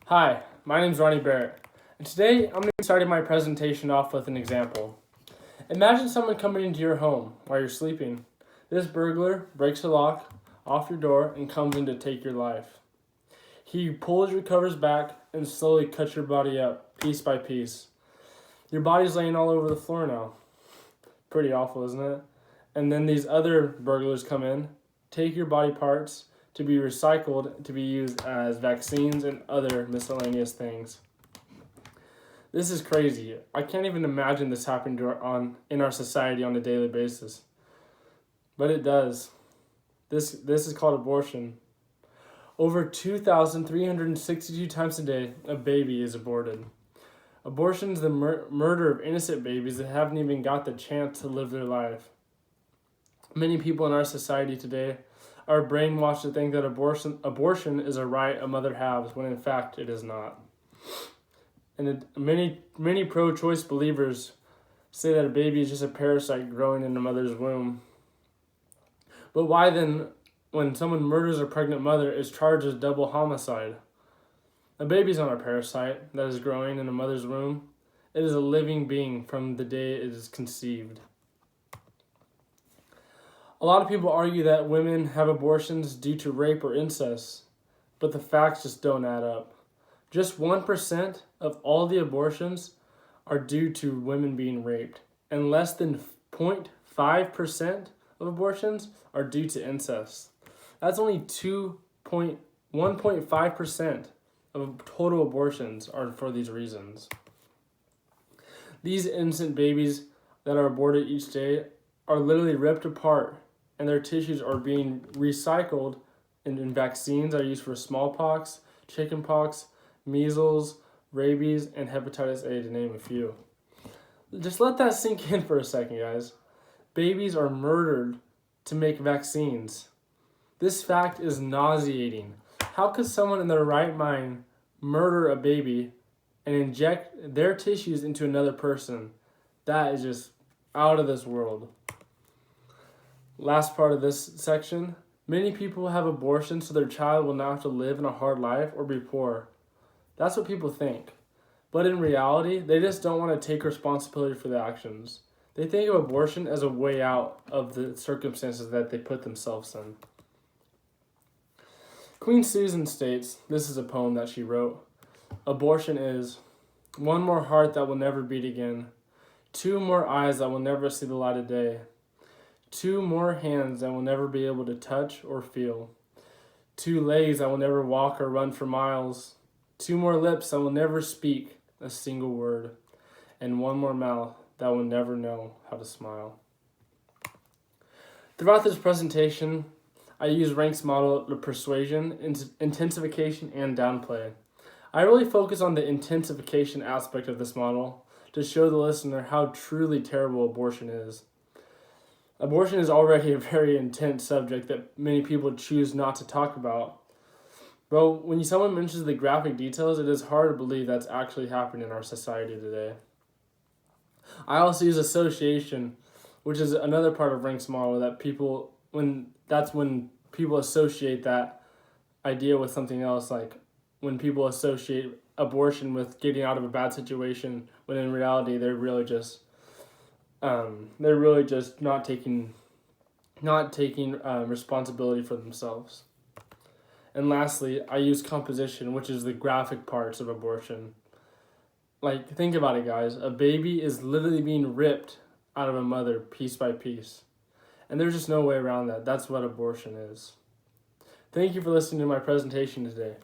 Hi, my name is Ronnie Barrett, and today I'm going to be starting my presentation off with an example. Imagine someone coming into your home while you're sleeping. This burglar breaks the lock off your door and comes in to take your life. He pulls your covers back and slowly cuts your body up, piece by piece. Your body's laying all over the floor now. Pretty awful, isn't it? And then these other burglars come in, take your body parts to be recycled to be used as vaccines and other miscellaneous things. This is crazy. I can't even imagine this happening in our society on a daily basis. But it does. This is called abortion. Over 2,362 times a day, a baby is aborted. Abortion is the murder of innocent babies that haven't even got the chance to live their life. Many people in our society today are brainwashed to think that abortion is a right a mother has, when in fact it is not. And many pro-choice believers say that a baby is just a parasite growing in a mother's womb. But why then, when someone murders a pregnant mother, is charged as double homicide? A baby is not a parasite that is growing in a mother's womb. It is a living being from the day it is conceived. A lot of people argue that women have abortions due to rape or incest, but the facts just don't add up. Just 1% of all the abortions are due to women being raped, and less than 0.5% of abortions are due to incest. That's only 1.5% of total abortions are for these reasons. These innocent babies that are aborted each day are literally ripped apart, and their tissues are being recycled in vaccines that are used for smallpox, chickenpox, measles, rabies, and hepatitis A, to name a few. Just let that sink in for a second, guys. Babies are murdered to make vaccines. This fact is nauseating. How could someone in their right mind murder a baby and inject their tissues into another person? That is just out of this world. Last part of this section, many people have abortions so their child will not have to live in a hard life or be poor. That's what people think. But in reality, they just don't want to take responsibility for their actions. They think of abortion as a way out of the circumstances that they put themselves in. Queen Susan states, this is a poem that she wrote, abortion is one more heart that will never beat again, 2 more eyes that will never see the light of day, 2 more hands that will never be able to touch or feel, 2 legs that will never walk or run for miles, 2 more lips that will never speak a single word, and 1 more mouth that will never know how to smile. Throughout this presentation, I use Rank's model of persuasion, intensification, and downplay. I really focus on the intensification aspect of this model to show the listener how truly terrible abortion is. Abortion is already a very intense subject that many people choose not to talk about. But when someone mentions the graphic details, it is hard to believe that's actually happening in our society today. I also use association, which is another part of Rank's model that when people associate that idea with something else, like when people associate abortion with getting out of a bad situation, when in reality they're really just not taking responsibility for themselves. And lastly, I use composition, which is the graphic parts of abortion. Like, think about it, guys. A baby is literally being ripped out of a mother piece by piece. And there's just no way around that. That's what abortion is. Thank you for listening to my presentation today.